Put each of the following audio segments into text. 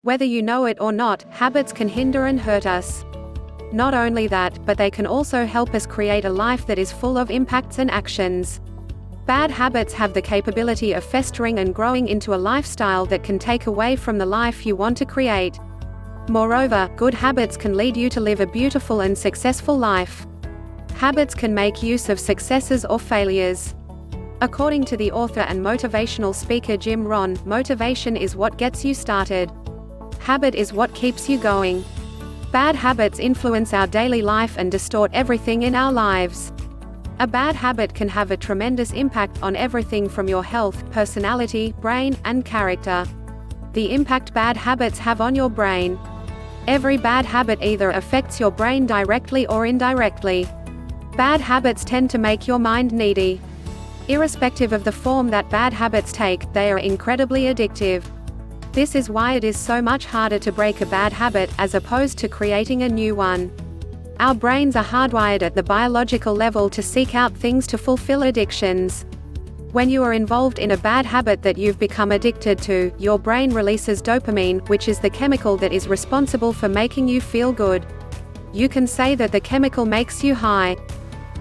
Whether you know it or not, habits can hinder and hurt us. Not only that, but they can also help us create a life that is full of impacts and actions. Bad habits have the capability of festering and growing into a lifestyle that can take away from the life you want to create. Moreover, good habits can lead you to live a beautiful and successful life. Habits can make use of successes or failures. According to the author and motivational speaker Jim Rohn, motivation is what gets you started. Habit is what keeps you going. Bad habits influence our daily life and distort everything in our lives. A bad habit can have a tremendous impact on everything from your health, personality, brain, and character. The impact bad habits have on your brain. Every bad habit either affects your brain directly or indirectly. Bad habits tend to make your mind needy. Irrespective of the form that bad habits take, they are incredibly addictive. This is why it is so much harder to break a bad habit, as opposed to creating a new one. Our brains are hardwired at the biological level to seek out things to fulfill addictions. When you are involved in a bad habit that you've become addicted to, your brain releases dopamine, which is the chemical that is responsible for making you feel good. You can say that the chemical makes you high.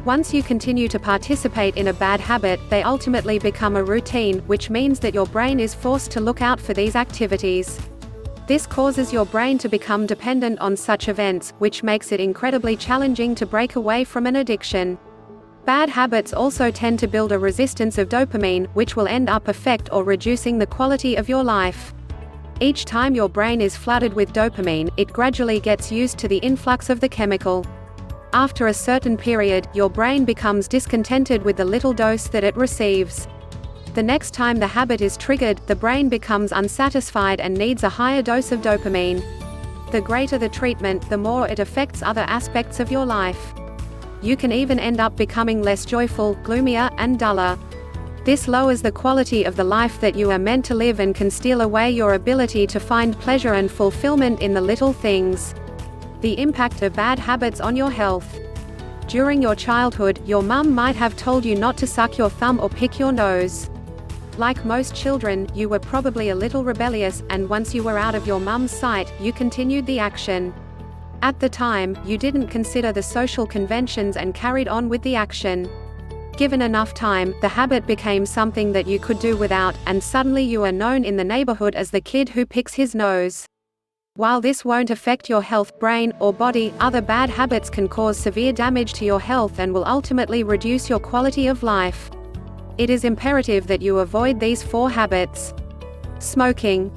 Once you continue to participate in a bad habit, they ultimately become a routine, which means that your brain is forced to look out for these activities. This causes your brain to become dependent on such events, which makes it incredibly challenging to break away from an addiction. Bad habits also tend to build a resistance of dopamine, which will end up affect or reducing the quality of your life. Each time your brain is flooded with dopamine, it gradually gets used to the influx of the chemical. After a certain period, your brain becomes discontented with the little dose that it receives. The next time the habit is triggered, the brain becomes unsatisfied and needs a higher dose of dopamine. The greater the treatment, the more it affects other aspects of your life. You can even end up becoming less joyful, gloomier, and duller. This lowers the quality of the life that you are meant to live and can steal away your ability to find pleasure and fulfillment in the little things. The impact of bad habits on your health. During your childhood, your mum might have told you not to suck your thumb or pick your nose. Like most children, you were probably a little rebellious, and once you were out of your mum's sight, you continued the action. At the time, you didn't consider the social conventions and carried on with the action. Given enough time, the habit became something that you could do without, and suddenly you are known in the neighborhood as the kid who picks his nose. While this won't affect your health, brain, or body, other bad habits can cause severe damage to your health and will ultimately reduce your quality of life. It is imperative that you avoid these 4 habits. Smoking.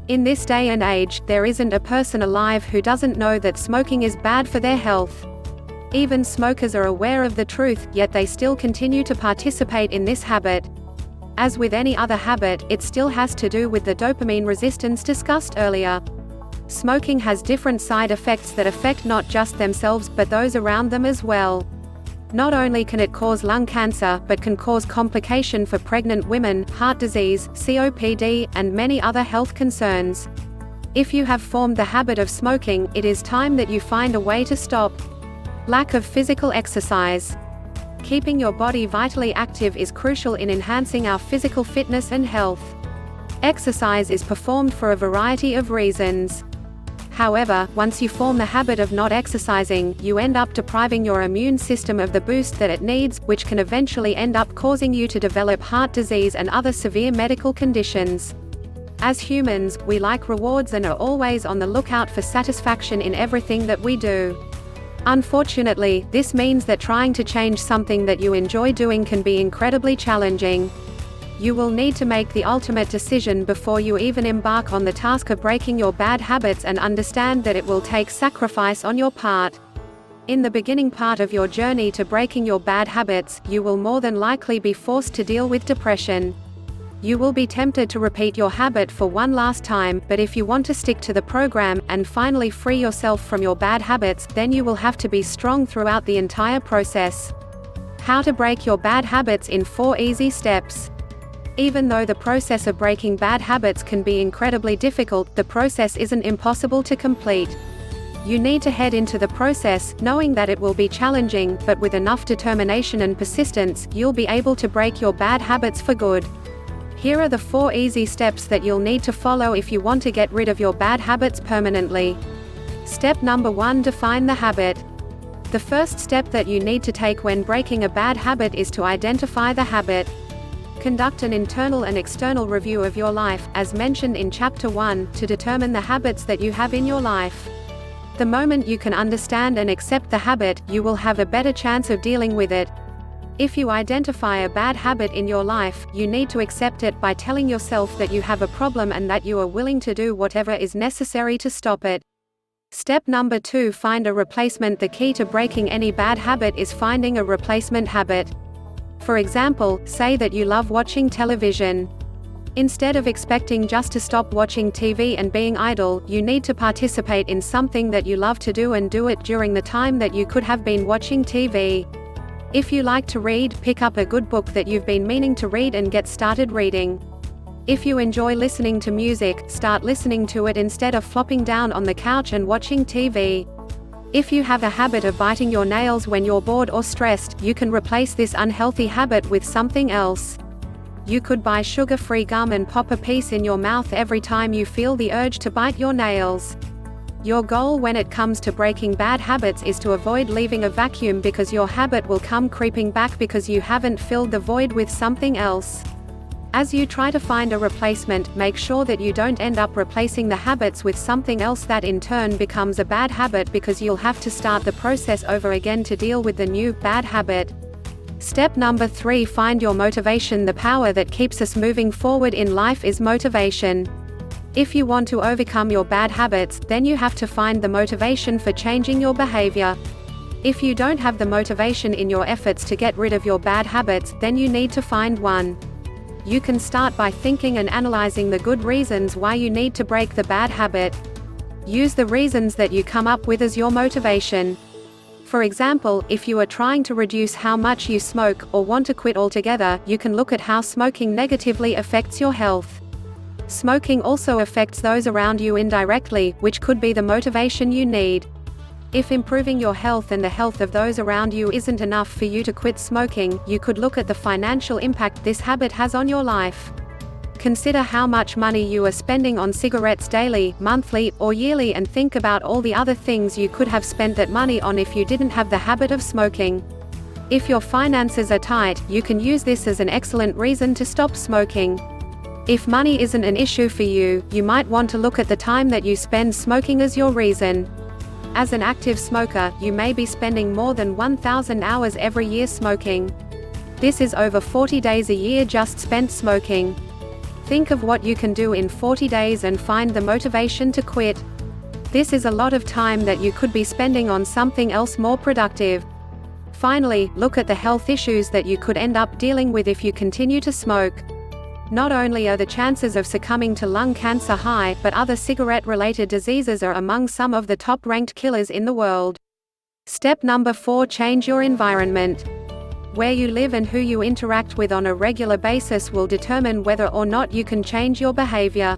In this day and age, there isn't a person alive who doesn't know that smoking is bad for their health. Even smokers are aware of the truth, yet they still continue to participate in this habit. As with any other habit, it still has to do with the dopamine resistance discussed earlier. Smoking has different side effects that affect not just themselves but those around them as well. Not only can it cause lung cancer, but can cause complication for pregnant women, heart disease, COPD, and many other health concerns. If you have formed the habit of smoking, it is time that you find a way to stop. Lack of physical exercise. Keeping your body vitally active is crucial in enhancing our physical fitness and health. Exercise is performed for a variety of reasons. However, once you form the habit of not exercising, you end up depriving your immune system of the boost that it needs, which can eventually end up causing you to develop heart disease and other severe medical conditions. As humans, we like rewards and are always on the lookout for satisfaction in everything that we do. Unfortunately, this means that trying to change something that you enjoy doing can be incredibly challenging. You will need to make the ultimate decision before you even embark on the task of breaking your bad habits and understand that it will take sacrifice on your part. In the beginning part of your journey to breaking your bad habits, you will more than likely be forced to deal with depression. You will be tempted to repeat your habit for one last time, but if you want to stick to the program, and finally free yourself from your bad habits, then you will have to be strong throughout the entire process. How to break your bad habits in 4 easy steps. Even though the process of breaking bad habits can be incredibly difficult, the process isn't impossible to complete. You need to head into the process, knowing that it will be challenging, but with enough determination and persistence, you'll be able to break your bad habits for good. Here are the 4 easy steps that you'll need to follow if you want to get rid of your bad habits permanently. Step number 1: define the habit. The first step that you need to take when breaking a bad habit is to identify the habit. Conduct an internal and external review of your life, as mentioned in Chapter 1, to determine the habits that you have in your life. The moment you can understand and accept the habit, you will have a better chance of dealing with it. If you identify a bad habit in your life, you need to accept it by telling yourself that you have a problem and that you are willing to do whatever is necessary to stop it. Step number 2: find a replacement. The key to breaking any bad habit is finding a replacement habit. For example, say that you love watching television. Instead of expecting just to stop watching TV and being idle, you need to participate in something that you love to do and do it during the time that you could have been watching TV. If you like to read, pick up a good book that you've been meaning to read and get started reading. If you enjoy listening to music, start listening to it instead of flopping down on the couch and watching TV. If you have a habit of biting your nails when you're bored or stressed, you can replace this unhealthy habit with something else. You could buy sugar-free gum and pop a piece in your mouth every time you feel the urge to bite your nails. Your goal when it comes to breaking bad habits is to avoid leaving a vacuum, because your habit will come creeping back because you haven't filled the void with something else. As you try to find a replacement, make sure that you don't end up replacing the habits with something else that in turn becomes a bad habit, because you'll have to start the process over again to deal with the new, bad habit. Step number 3: find your motivation. The power that keeps us moving forward in life is motivation. If you want to overcome your bad habits, then you have to find the motivation for changing your behavior. If you don't have the motivation in your efforts to get rid of your bad habits, then you need to find one. You can start by thinking and analyzing the good reasons why you need to break the bad habit. Use the reasons that you come up with as your motivation. For example, if you are trying to reduce how much you smoke, or want to quit altogether, you can look at how smoking negatively affects your health. Smoking also affects those around you indirectly, which could be the motivation you need. If improving your health and the health of those around you isn't enough for you to quit smoking, you could look at the financial impact this habit has on your life. Consider how much money you are spending on cigarettes daily, monthly, or yearly, and think about all the other things you could have spent that money on if you didn't have the habit of smoking. If your finances are tight, you can use this as an excellent reason to stop smoking. If money isn't an issue for you, you might want to look at the time that you spend smoking as your reason. As an active smoker, you may be spending more than 1,000 hours every year smoking. This is over 40 days a year just spent smoking. Think of what you can do in 40 days and find the motivation to quit. This is a lot of time that you could be spending on something else more productive. Finally, look at the health issues that you could end up dealing with if you continue to smoke. Not only are the chances of succumbing to lung cancer high, but other cigarette-related diseases are among some of the top-ranked killers in the world. Step number 4: change your environment. Where you live and who you interact with on a regular basis will determine whether or not you can change your behavior.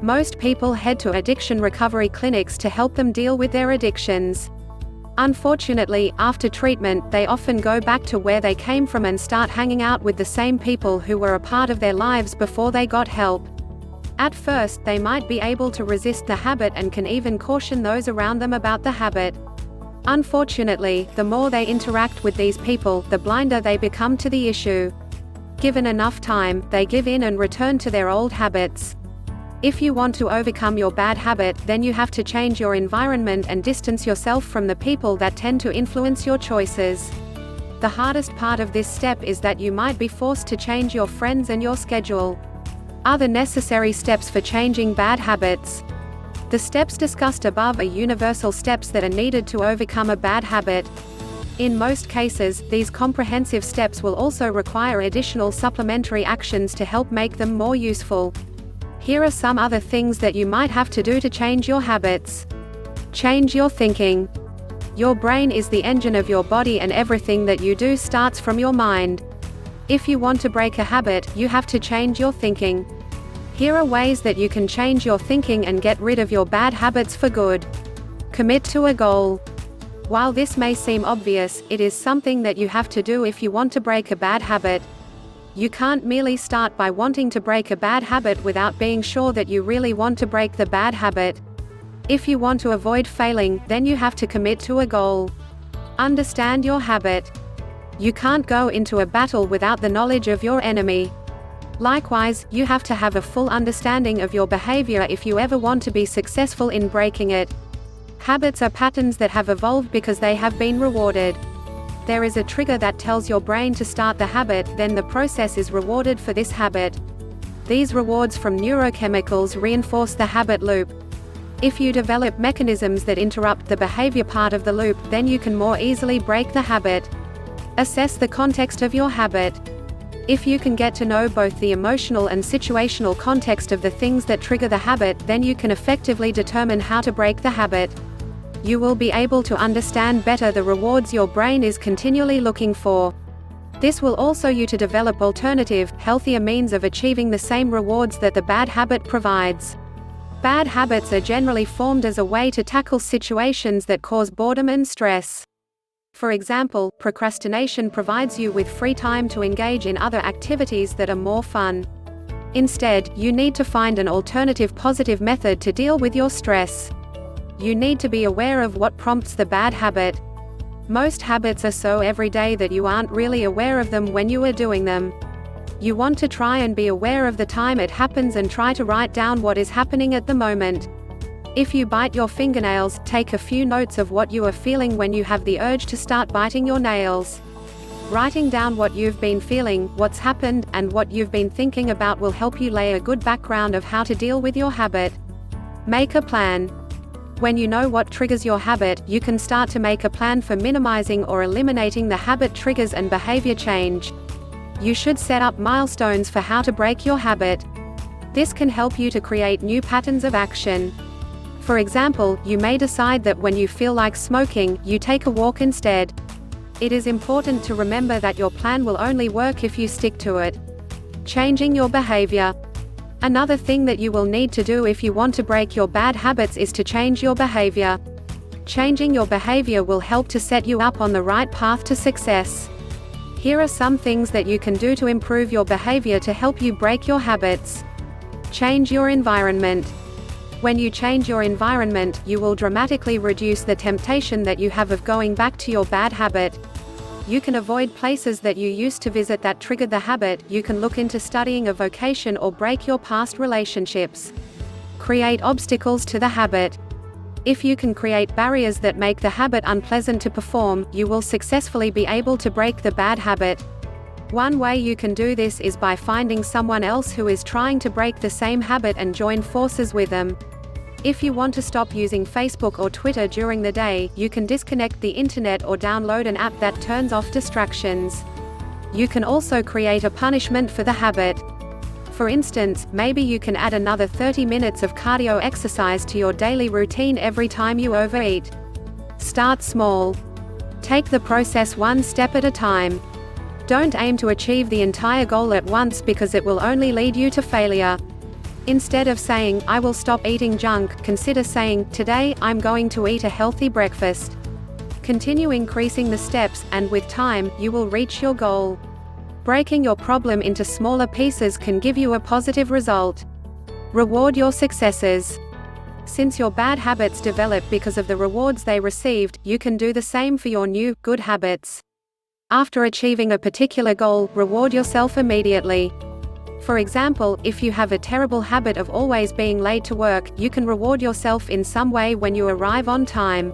Most people head to addiction recovery clinics to help them deal with their addictions. Unfortunately, after treatment, they often go back to where they came from and start hanging out with the same people who were a part of their lives before they got help. At first, they might be able to resist the habit and can even caution those around them about the habit. Unfortunately, the more they interact with these people, the blinder they become to the issue. Given enough time, they give in and return to their old habits. If you want to overcome your bad habit, then you have to change your environment and distance yourself from the people that tend to influence your choices. The hardest part of this step is that you might be forced to change your friends and your schedule. Other necessary steps for changing bad habits. The steps discussed above are universal steps that are needed to overcome a bad habit. In most cases, these comprehensive steps will also require additional supplementary actions to help make them more useful. Here are some other things that you might have to do to change your habits. Change your thinking. Your brain is the engine of your body, and everything that you do starts from your mind. If you want to break a habit, you have to change your thinking. Here are ways that you can change your thinking and get rid of your bad habits for good. Commit to a goal. While this may seem obvious, it is something that you have to do if you want to break a bad habit. You can't merely start by wanting to break a bad habit without being sure that you really want to break the bad habit. If you want to avoid failing, then you have to commit to a goal. Understand your habit. You can't go into a battle without the knowledge of your enemy. Likewise, you have to have a full understanding of your behavior if you ever want to be successful in breaking it. Habits are patterns that have evolved because they have been rewarded. There is a trigger that tells your brain to start the habit, then the process is rewarded for this habit. These rewards from neurochemicals reinforce the habit loop. If you develop mechanisms that interrupt the behavior part of the loop, then you can more easily break the habit. Assess the context of your habit. If you can get to know both the emotional and situational context of the things that trigger the habit, then you can effectively determine how to break the habit. You will be able to understand better the rewards your brain is continually looking for. This will also allow you to develop alternative, healthier means of achieving the same rewards that the bad habit provides. Bad habits are generally formed as a way to tackle situations that cause boredom and stress. For example, procrastination provides you with free time to engage in other activities that are more fun. Instead, you need to find an alternative positive method to deal with your stress. You need to be aware of what prompts the bad habit. Most habits are so everyday that you aren't really aware of them when you are doing them. You want to try and be aware of the time it happens and try to write down what is happening at the moment. If you bite your fingernails, take a few notes of what you are feeling when you have the urge to start biting your nails. Writing down what you've been feeling, what's happened, and what you've been thinking about will help you lay a good background of how to deal with your habit. Make a plan. When you know what triggers your habit, you can start to make a plan for minimizing or eliminating the habit triggers and behavior change. You should set up milestones for how to break your habit. This can help you to create new patterns of action. For example, you may decide that when you feel like smoking, you take a walk instead. It is important to remember that your plan will only work if you stick to it. Changing your behavior. Another thing that you will need to do if you want to break your bad habits is to change your behavior. Changing your behavior will help to set you up on the right path to success. Here are some things that you can do to improve your behavior to help you break your habits. Change your environment. When you change your environment, you will dramatically reduce the temptation that you have of going back to your bad habit. You can avoid places that you used to visit that triggered the habit. You can look into studying a vocation or break your past relationships. Create obstacles to the habit. If you can create barriers that make the habit unpleasant to perform, you will successfully be able to break the bad habit. One way you can do this is by finding someone else who is trying to break the same habit and join forces with them. If you want to stop using Facebook or Twitter during the day, you can disconnect the internet or download an app that turns off distractions. You can also create a punishment for the habit. For instance, maybe you can add another 30 minutes of cardio exercise to your daily routine every time you overeat. Start small. Take the process one step at a time. Don't aim to achieve the entire goal at once because it will only lead you to failure. Instead of saying, "I will stop eating junk," consider saying, "Today, I'm going to eat a healthy breakfast." Continue increasing the steps, and with time, you will reach your goal. Breaking your problem into smaller pieces can give you a positive result. Reward your successes. Since your bad habits develop because of the rewards they received, you can do the same for your new, good habits. After achieving a particular goal, reward yourself immediately. For example, if you have a terrible habit of always being late to work, you can reward yourself in some way when you arrive on time.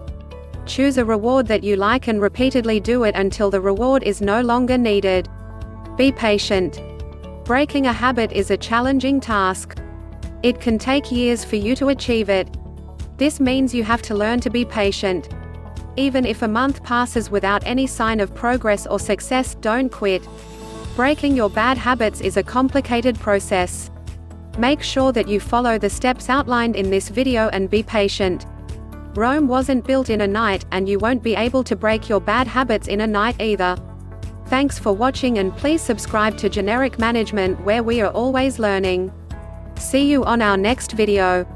Choose a reward that you like and repeatedly do it until the reward is no longer needed. Be patient. Breaking a habit is a challenging task. It can take years for you to achieve it. This means you have to learn to be patient. Even if a month passes without any sign of progress or success, don't quit. Breaking your bad habits is a complicated process. Make sure that you follow the steps outlined in this video and be patient. Rome wasn't built in a night, and you won't be able to break your bad habits in a night either. Thanks for watching, and please subscribe to Generic Management, where we are always learning. See you on our next video.